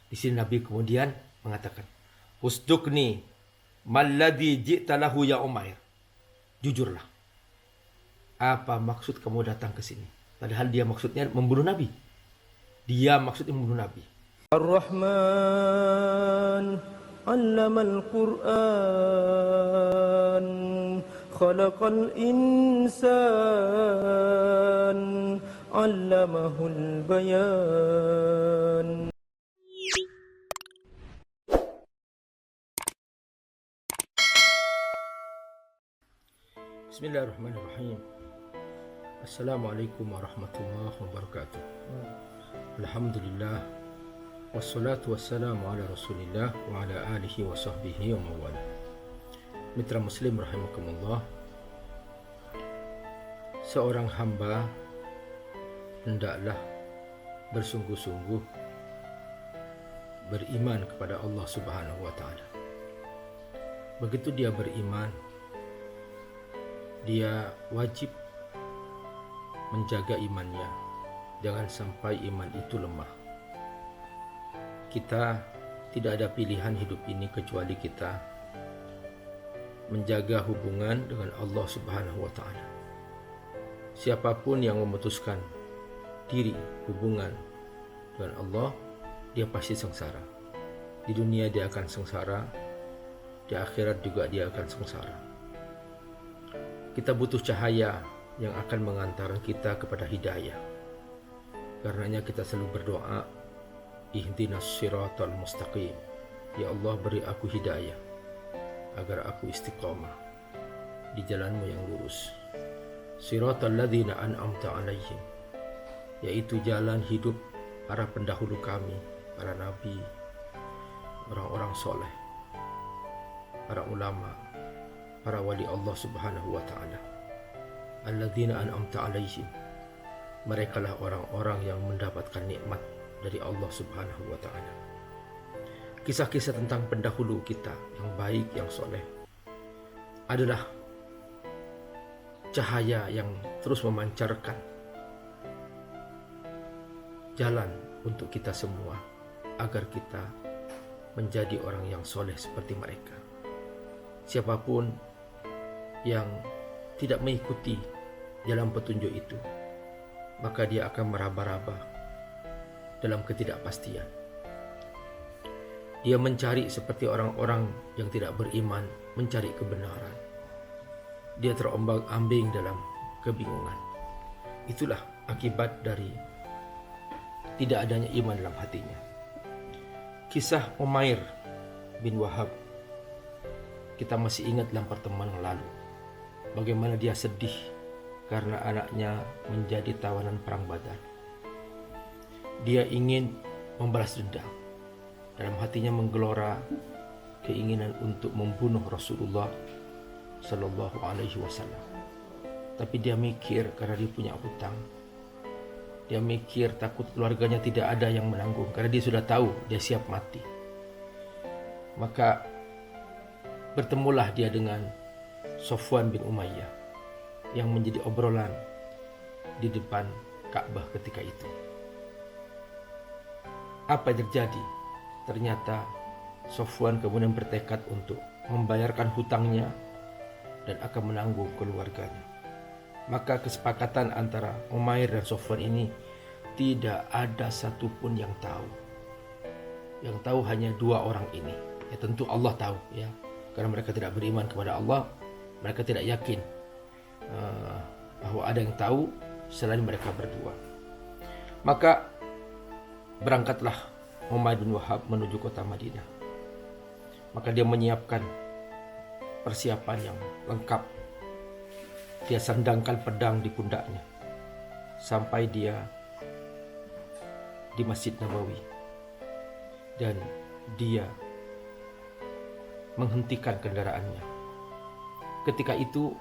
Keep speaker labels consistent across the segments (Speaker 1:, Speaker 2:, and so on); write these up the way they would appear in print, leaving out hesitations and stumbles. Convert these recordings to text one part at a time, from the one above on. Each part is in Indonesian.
Speaker 1: Di sini Nabi kemudian mengatakan, "Usdukni malladhi ji'ta lahu ya Umair." Jujurlah. Apa maksud kamu datang ke sini? Padahal dia maksudnya membunuh Nabi. Dia maksudnya membunuh Nabi.
Speaker 2: Ar-Rahman 'allamal Qur'an khalaqal insan 'allamahul bayan.
Speaker 1: Bismillahirrahmanirrahim. Assalamualaikum warahmatullahi wabarakatuh. Alhamdulillah. Wassalatu wassalamu ala rasulillah wa ala alihi wa sahbihi wa mawala. Mitra muslim rahimakumullah. Seorang hamba hendaklah bersungguh-sungguh beriman kepada Allah Subhanahu wa taala. Begitu dia beriman, dia wajib menjaga imannya. Jangan sampai iman itu lemah. Kita tidak ada pilihan hidup ini kecuali kita menjaga hubungan dengan Allah Subhanahu wa taala. Siapapun yang memutuskan diri hubungan dengan Allah, dia pasti sengsara. Di dunia dia akan sengsara, di akhirat juga dia akan sengsara. Kita butuh cahaya yang akan mengantar kita kepada hidayah. Karenanya kita selalu berdoa, ihdinas siratal mustaqim. Ya Allah, beri aku hidayah agar aku istiqamah di jalanmu yang lurus. Siratal ladzina an'amta alaihim, yaitu jalan hidup para pendahulu kami, para nabi, orang-orang soleh, para ulama, para wali Allah Subhanahu wa ta'ala. Alladzina an'amta alaihim, merekalah orang-orang yang mendapatkan nikmat dari Allah Subhanahu wa ta'ala. Kisah-kisah tentang pendahulu kita yang baik, yang soleh adalah cahaya yang terus memancarkan jalan untuk kita semua agar kita menjadi orang yang soleh seperti mereka. Siapapun yang tidak mengikuti jalan petunjuk itu, maka dia akan meraba-raba dalam ketidakpastian. Dia mencari seperti orang-orang yang tidak beriman, mencari kebenaran. Dia terombang-ambing dalam kebingungan. Itulah akibat dari tidak adanya iman dalam hatinya. Kisah Umair bin Wahab, kita masih ingat dalam pertemuan yang lalu, bagaimana dia sedih karena anaknya menjadi tawanan perang Badar. Dia ingin membalas dendam. Dalam hatinya menggelora keinginan untuk membunuh Rasulullah Sallallahu Alaihi Wasallam. Tapi dia mikir karena dia punya hutang. Dia mikir takut keluarganya tidak ada yang menanggung karena dia sudah tahu dia siap mati. Maka bertemulah dia dengan Sofwan bin Umayyah yang menjadi obrolan di depan Ka'bah ketika itu. Apa yang terjadi? Ternyata Sofwan kemudian bertekad untuk membayarkan hutangnya dan akan menanggung keluarganya. Maka kesepakatan antara Umair dan Sofwan ini tidak ada satupun yang tahu. Yang tahu hanya dua orang ini. Ya tentu Allah tahu ya. Karena mereka tidak beriman kepada Allah, mereka tidak yakin bahwa ada yang tahu selain mereka berdua. Maka berangkatlah Umair bin Wahab menuju kota Madinah. Maka dia menyiapkan persiapan yang lengkap. Dia sandangkan pedang di pundaknya sampai dia di Masjid Nabawi, dan dia menghentikan kendaraannya. Ketika itu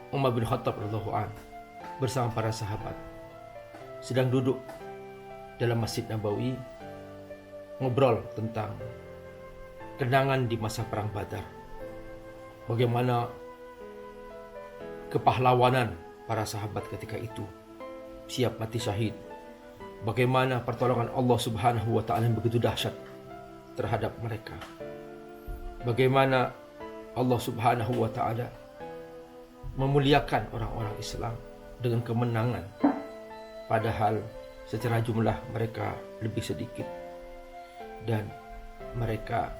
Speaker 1: Umar bin Khattab radhiyallahu anhu bersama para sahabat sedang duduk dalam Masjid Nabawi ngobrol tentang kenangan di masa perang Badar. Bagaimana kepahlawanan para sahabat ketika itu, siap mati syahid bagaimana pertolongan Allah Subhanahu wa taala yang begitu dahsyat terhadap mereka. Bagaimana Allah Subhanahu wa taala memuliakan orang-orang Islam dengan kemenangan, padahal secara jumlah mereka lebih sedikit dan mereka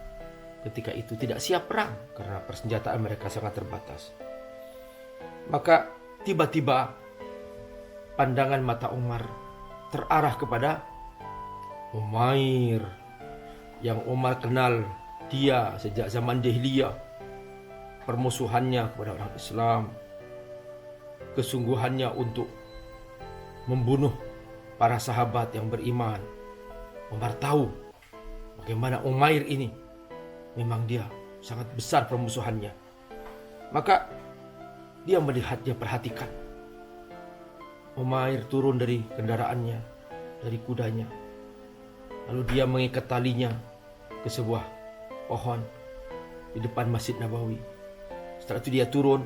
Speaker 1: ketika itu tidak siap perang karena persenjataan mereka sangat terbatas. Maka tiba-tiba pandangan mata Umar terarah kepada Umair yang Umar kenal dia sejak zaman jahiliyah, permusuhannya kepada orang Islam, kesungguhannya untuk membunuh para sahabat yang beriman. Umar tahu bagaimana Umair ini memang dia sangat besar permusuhannya. Maka dia melihat, dia perhatikan. Umair turun dari kendaraannya, dari kudanya. Lalu dia mengikat talinya ke sebuah pohon di depan Masjid Nabawi. Setelah itu dia turun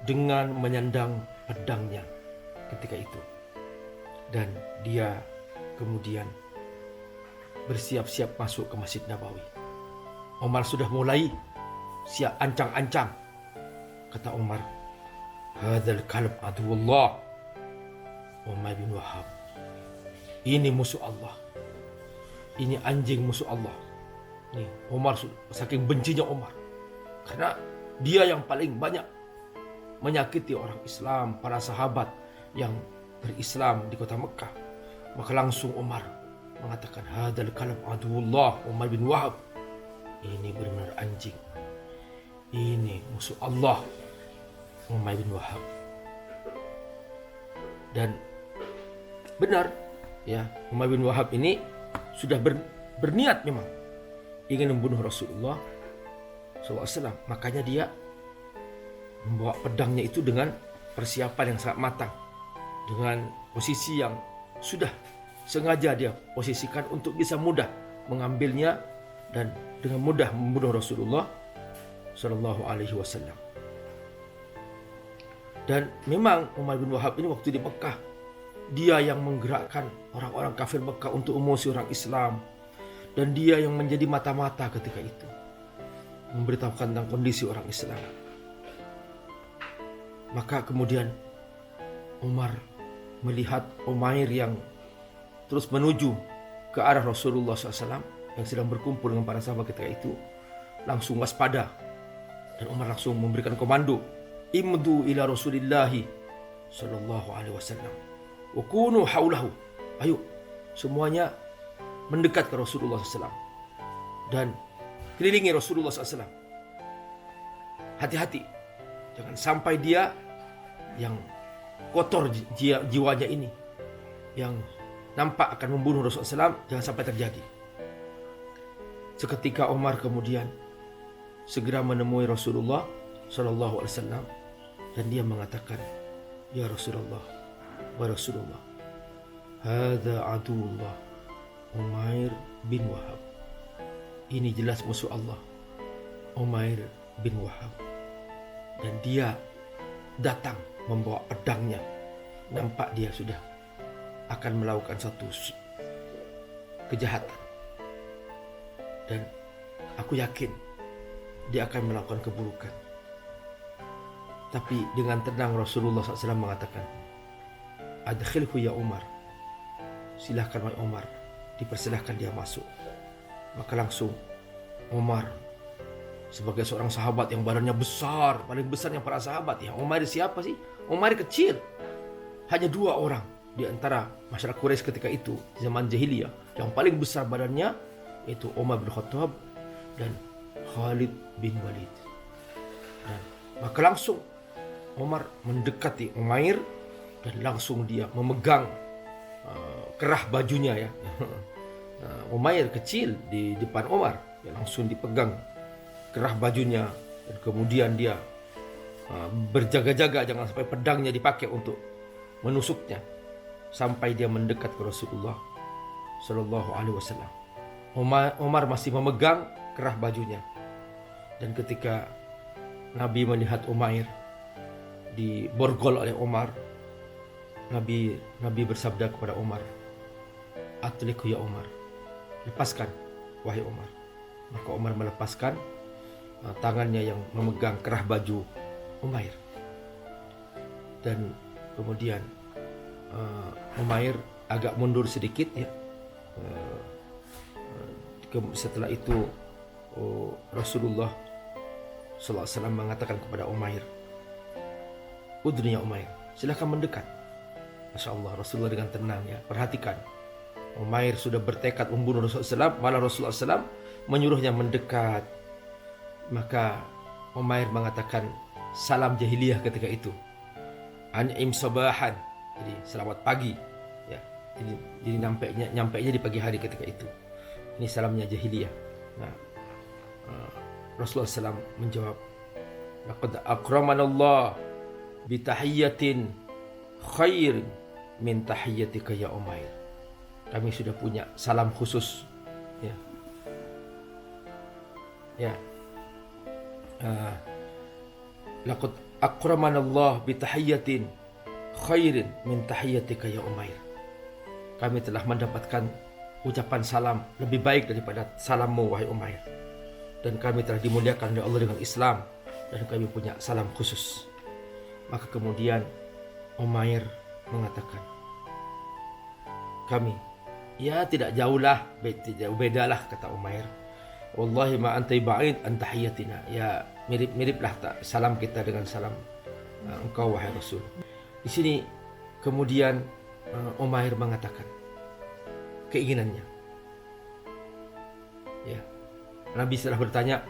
Speaker 1: dengan menyandang pedangnya ketika itu. Dan dia kemudian bersiap-siap masuk ke Masjid Nabawi. Umar sudah mulai siap ancang-ancang. Kata Umar, "Hadzal kalb aduwullah." Umar bin Wahab, ini musuh Allah. Ini anjing musuh Allah. Nih, Umar saking bencinya Umar. Karena dia yang paling banyak menyakiti orang Islam, para sahabat yang berislam di kota Mekah. Maka langsung Umar mengatakan, "Hadzal kalb aduwullah." Umar bin Wahab, ini benar-benar anjing. Ini musuh Allah. Umar bin Wahab. Dan benar, ya, Umar bin Wahab ini sudah berniat memang ingin membunuh Rasulullah SAW. Makanya dia membawa pedangnya itu dengan persiapan yang sangat matang, dengan posisi yang sudah sengaja dia posisikan untuk bisa mudah mengambilnya dan dengan mudah membunuh Rasulullah Shallallahu Alaihi Wasallam. Dan memang Umar bin Wahab ini waktu di Mekah, dia yang menggerakkan orang-orang kafir Mekah untuk emosi orang Islam. Dan dia yang menjadi mata-mata ketika itu, memberitahukan tentang kondisi orang Islam. Maka kemudian Umar melihat Umair yang terus menuju ke arah Rasulullah SAW yang sedang berkumpul dengan para sahabat ketika itu, langsung waspada. Dan Umar langsung memberikan komando, "Imdu ila Rasulillahi sallallahu alaihi wasallam wa kunu haulahu." Ayo semuanya mendekat ke Rasulullah SAW dan kelilingi Rasulullah SAW. Hati-hati, jangan sampai dia yang kotor jiwanya ini, yang nampak akan membunuh Rasulullah SAW, jangan sampai terjadi. Seketika Umar kemudian segera menemui Rasulullah SAW dan dia mengatakan, "Ya Rasulullah, wa Rasulullah, hadza aduullah Umair bin Wahab." Ini jelas musuh Allah, Umair bin Wahab. Dan dia datang membawa pedangnya. Nampak dia sudah akan melakukan satu kejahatan. Dan aku yakin dia akan melakukan keburukan. Tapi dengan tenang Rasulullah SAW mengatakan, "Adkhilhu ya Umar." Silahkan wahai Umar, dipersilahkan dia masuk. Maka langsung Umar sebagai seorang sahabat yang badannya besar, paling besarnya para sahabat, ya, Umar siapa sih? Umar kecil, hanya 2 orang di antara masyarakat Quraisy ketika itu zaman jahiliyah yang paling besar badannya, yaitu Umar bin Khattab dan Khalid bin Walid. Dan maka langsung Umar mendekati Umair dan langsung dia memegang kerah bajunya, ya. Umair kecil di depan Umar, ya, langsung dipegang kerah bajunya dan kemudian dia berjaga-jaga jangan sampai pedangnya dipakai untuk menusuknya sampai dia mendekat ke Rasulullah Shallallahu Alaihi Wasallam. Umar masih memegang kerah bajunya dan ketika Nabi melihat Umair diborgol oleh Umar, Nabi bersabda kepada Umar, "Atliqhu ya Umar." Lepaskan wahai Umar. Maka Umar melepaskan tangannya yang memegang kerah baju Umair. Dan kemudian Umair agak mundur sedikit ya. Setelah itu Rasulullah SAW mengatakan kepada Umair, "Udni ya Umair, silakan mendekat." Masya Allah, Rasulullah dengan tenang ya. Perhatikan, Umair sudah bertekad membunuh Rasulullah SAW, malah Rasulullah SAW menyuruhnya mendekat. Maka Umair mengatakan salam jahiliyah ketika itu, "An'im sabahan," jadi selamat pagi ya. Jadi nyampainya di pagi hari ketika itu. Ini salamnya jahiliyah. Nah, Rasulullah SAW menjawab, "Laqad akramanallah bitahiyyatin khair min tahiyyatika ya Umair." Kami sudah punya salam khusus ya. Ya. Laqad akramanallah bitahiyyatin khairin min tahiyyatika ya Umair. Kami telah mendapatkan ucapan salam lebih baik daripada salammu wahai Umair. Dan kami telah dimuliakan oleh Allah dengan Islam, dan kami punya salam khusus. Maka kemudian Umair mengatakan, "Kami, ya tidak jauhlah, tidak bedalah," kata Umair. "Wallahi ma antai ba'id an tahiyyatina." Ya mirip-miriplah salam kita dengan salam engkau wahai Rasul. Di sini kemudian Umair mengatakan keinginannya. Ya. Nabi setelah bertanya,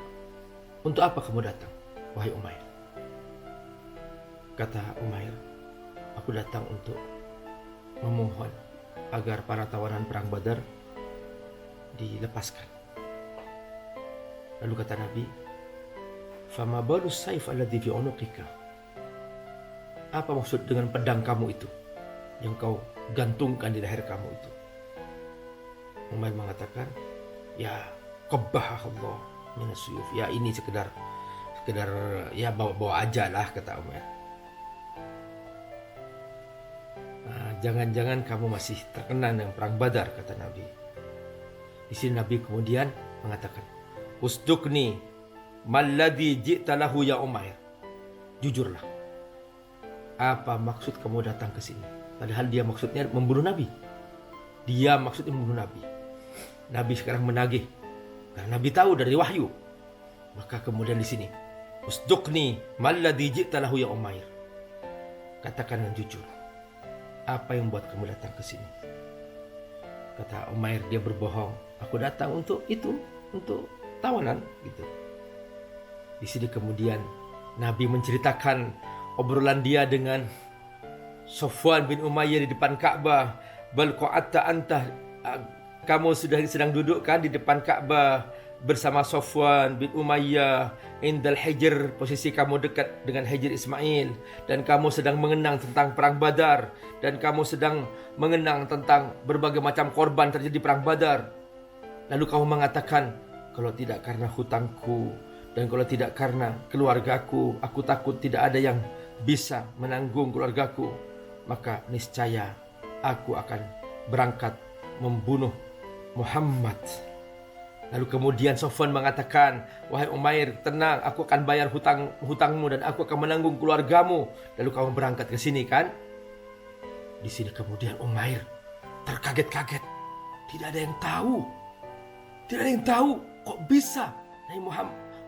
Speaker 1: "Untuk apa kamu datang, wahai Umair?" Kata Umair, "Aku datang untuk memohon agar para tawanan perang Badar dilepaskan." Lalu kata Nabi, "Fama balus saif alladhi fi unuqika?" Apa maksud dengan pedang kamu itu yang kau gantungkan di leher kamu itu? Umair mengatakan, "Ya qabbah Allah minas suyuf." Ya ini sekedar ya bawa aja lah, kata Umair. Nah, jangan-jangan kamu masih terkenal dengan perang Badar, kata Nabi. Di sini Nabi kemudian mengatakan, "Usdukni malladhi ji'ta lahu ya Umair." Jujurlah. Apa maksud kamu datang ke sini? Padahal dia maksudnya membunuh Nabi. Dia maksudnya membunuh Nabi. Nabi sekarang menagih karena Nabi tahu dari wahyu. Maka kemudian di sini, "Usdukni malladhi ji'ta lahu ya Umair." Katakan dengan jujur, apa yang buat kamu datang ke sini? Kata Umair, dia berbohong. "Aku datang untuk itu, untuk tawanan," gitu. Di sini kemudian Nabi menceritakan obrolan dia dengan Safwan bin Umayyah di depan Ka'bah. "Bal qa'atta anta," kamu sudah sedang duduk kan di depan Ka'bah bersama Safwan bin Umayyah, indal Hijr, posisi kamu dekat dengan Hijr Ismail, dan kamu sedang mengenang tentang perang Badar, dan kamu sedang mengenang tentang berbagai macam korban terjadi perang Badar. Lalu kamu mengatakan, kalau tidak karena hutangku dan kalau tidak karena keluargaku, aku takut tidak ada yang bisa menanggung keluargaku, maka niscaya aku akan berangkat membunuh Muhammad. Lalu kemudian Safwan mengatakan, "Wahai Umair, tenang, aku akan bayar hutangmu dan aku akan menanggung keluargamu." Lalu kamu berangkat ke sini kan? Di sini kemudian Umair terkaget-kaget. Tidak ada yang tahu. Tidak ada yang tahu kok bisa Nabi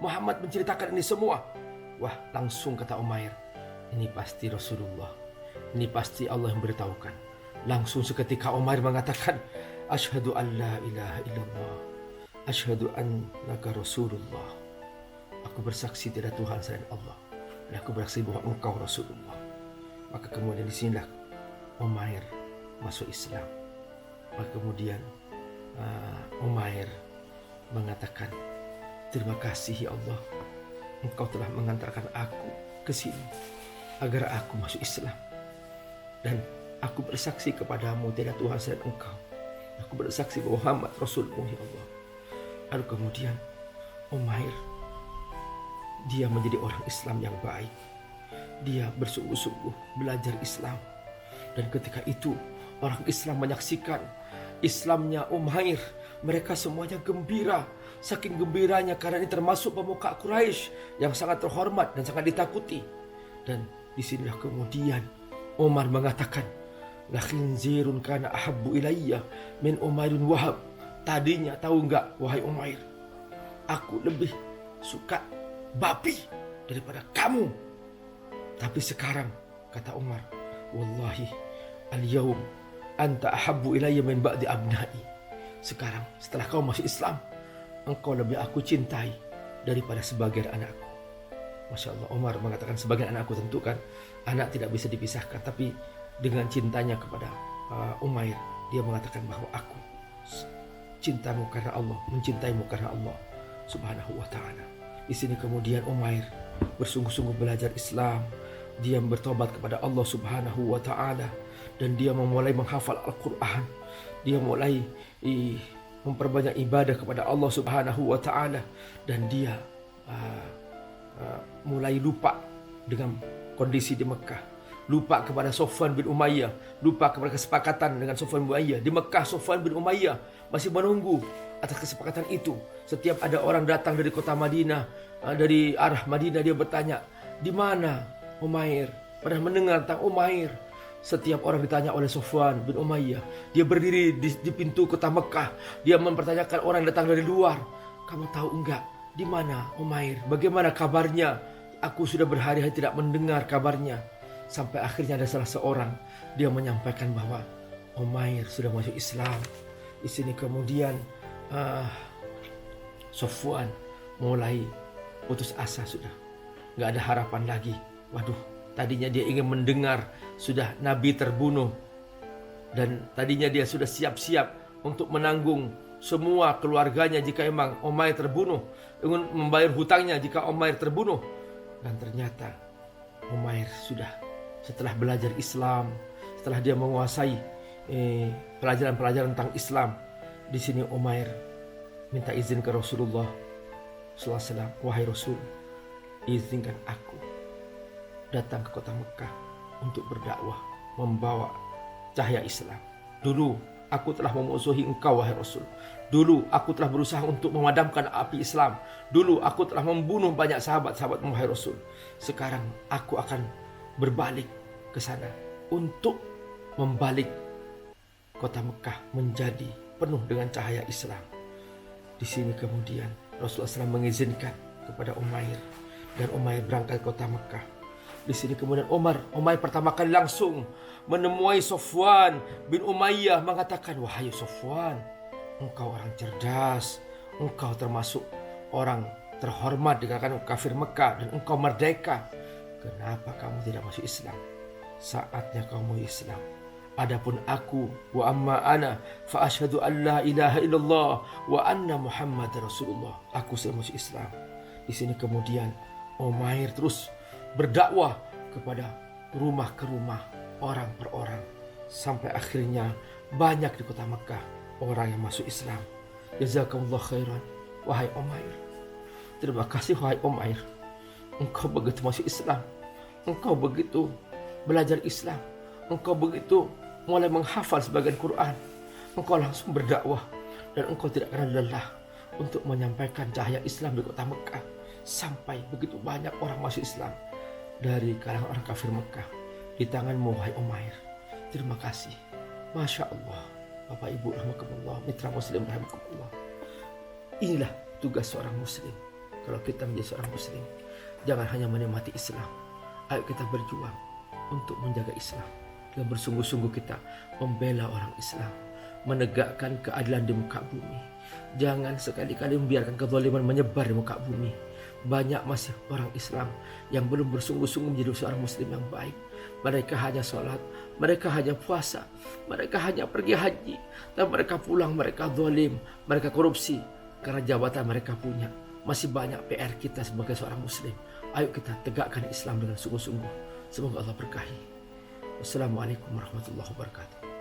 Speaker 1: Muhammad menceritakan ini semua. Wah, langsung kata Umair, ini pasti Rasulullah. Ini pasti Allah yang beritahukan. Langsung seketika Umair mengatakan, "Asyhadu an la ilaha illallah. Asyhadu annaka Rasulullah." Aku bersaksi tidak Tuhan selain Allah. Dan aku bersaksi bahwa engkau Rasulullah. Maka kemudian disinilah Umair masuk Islam. Maka kemudian Umair mengatakan, "Terima kasih ya Allah. Engkau telah mengantarkan aku ke sini agar aku masuk Islam. Dan aku bersaksi kepadamu tidak Tuhan selain engkau. Aku bersaksi bahwa Muhammad Rasulmu ya Allah." Lalu kemudian Umair, dia menjadi orang Islam yang baik. Dia bersungguh-sungguh belajar Islam. Dan ketika itu orang Islam menyaksikan Islamnya Umair, mereka semuanya gembira. Saking gembiranya karena ini termasuk pemuka Quraisy yang sangat terhormat dan sangat ditakuti. Dan disinilah kemudian Umar mengatakan, la khinzirun kana ahabbu ilayya min Umairin Wahab. Tadinya tahu enggak wahai Umair, aku lebih suka babi daripada kamu. Tapi sekarang kata Umar, wallahi al-yawm anta ahabbu ilayya min ba'di abna'i. Sekarang setelah kau masuk Islam, engkau lebih aku cintai daripada sebagian anakku. Masya Allah, Umar mengatakan sebagian anakku, tentu kan anak tidak bisa dipisahkan. Tapi dengan cintanya kepada Umair, dia mengatakan bahwa aku cintamu karena Allah, mencintaimu karena Allah Subhanahu wa ta'ala. Di sini kemudian Umair bersungguh-sungguh belajar Islam. Dia bertobat kepada Allah Subhanahu wa ta'ala. Dan dia memulai menghafal Al-Quran. Dia mulai memperbanyak ibadah kepada Allah Subhanahu wa ta'ala. Dan dia mulai lupa dengan kondisi di Mekah. Lupa kepada Sofwan bin Umayyah. Lupa kepada kesepakatan dengan Sofwan bin Umayyah. Di Mekah Sofwan bin Umayyah masih menunggu atas kesepakatan itu. Setiap ada orang datang dari kota Madinah, dari arah Madinah, dia bertanya, di mana Umair? Pernah mendengar tentang Umair? Setiap orang ditanya oleh Sofwan bin Umayyah. Dia berdiri di pintu kota Mekah. Dia mempertanyakan orang yang datang dari luar. Kamu tahu enggak di mana Umair? Bagaimana kabarnya? Aku sudah berhari-hari tidak mendengar kabarnya. Sampai akhirnya ada salah seorang, dia menyampaikan bahwa Umair sudah masuk Islam. Di sini kemudian Sofwan mulai putus asa sudah. Nggak ada harapan lagi. Waduh, tadinya dia ingin mendengar sudah Nabi terbunuh. Dan tadinya dia sudah siap-siap untuk menanggung semua keluarganya jika memang Umair terbunuh. Ingin membayar hutangnya jika Umair terbunuh. Dan ternyata Umair sudah, setelah belajar Islam, setelah dia menguasai pelajaran-pelajaran tentang Islam, di sini Umair minta izin ke Rasulullah SAW. Wahai Rasul, izinkan aku datang ke kota Mekah untuk berdakwah, membawa cahaya Islam. Dulu aku telah memusuhi engkau wahai Rasul. Dulu aku telah berusaha untuk memadamkan api Islam. Dulu aku telah membunuh banyak sahabat-sahabat wahai Rasul. Sekarang aku akan berbalik ke sana untuk membalik kota Mekah menjadi penuh dengan cahaya Islam. Di sini kemudian Rasulullah SAW mengizinkan kepada Umair, dan Umair berangkat ke kota Mekah. Di sini kemudian Umair pertama kali langsung menemui Sofwan bin Umayyah, mengatakan, wahai Sofwan, engkau orang cerdas, engkau termasuk orang terhormat di kalangan kafir Mekah, dan engkau merdeka. Kenapa kamu tidak masuk Islam? Saatnya kamu Islam. Adapun aku, wa amma ana fa asyhadu an la ilaha illallah wa anna Muhammad Rasulullah. Aku sudah masuk Islam. Di sini kemudian Umair terus berdakwah kepada rumah ke rumah, orang per orang, sampai akhirnya banyak di kota Mekah orang yang masuk Islam. Jazakumullah khairan wahai Umair. Terima kasih wahai Umair. Engkau begitu masuk Islam, engkau begitu belajar Islam, engkau begitu mulai menghafal sebagian Quran, engkau langsung berdakwah, dan engkau tidak akan lelah untuk menyampaikan cahaya Islam di kota Mekah, sampai begitu banyak orang masuk Islam dari kalangan orang kafir Mekah di tanganmu wahai Umair. Terima kasih. Masya Allah. Bapak Ibu rahmatullah, mitra muslim rahmatullah. Inilah tugas seorang muslim. Kalau kita menjadi seorang muslim, jangan hanya menikmati Islam. Ayo kita berjuang untuk menjaga Islam. Dan bersungguh-sungguh kita membela orang Islam, menegakkan keadilan di muka bumi. Jangan sekali-kali membiarkan kezaliman menyebar di muka bumi. Banyak masih orang Islam yang belum bersungguh-sungguh menjadi seorang muslim yang baik. Mereka hanya sholat, mereka hanya puasa, mereka hanya pergi haji, dan mereka pulang, mereka zalim, mereka korupsi karena jabatan mereka punya. Masih banyak PR kita sebagai seorang muslim. Ayo kita tegakkan Islam dengan sungguh-sungguh. Semoga Allah berkahi. Wassalamualaikum warahmatullahi wabarakatuh.